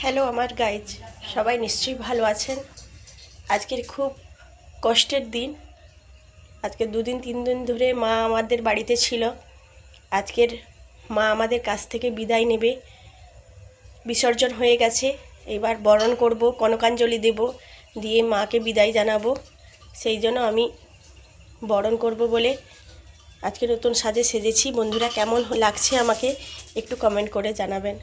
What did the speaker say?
Hello আমার guys, সবাই নিশ্চয়ই ভালো আছেন। আজকের খুব কষ্টের দিন। আজকে 2-3 দিন ধরে মা আমাদের বাড়িতে ছিল। আজকের মা আমাদের কাছ থেকে বিদায় নেবে, বিসর্জন হয়ে গেছে। এবার বরণ করব, কনকাঞ্জলি দেব, দিয়ে মাকে বিদায় জানাবো। সেই জন্য আমি বরণ করব বলে আজকে নতুন সাজে সেজেছি। বন্ধুরা, কেমন লাগছে আমাকে একটু কমেন্ট করে জানাবেন।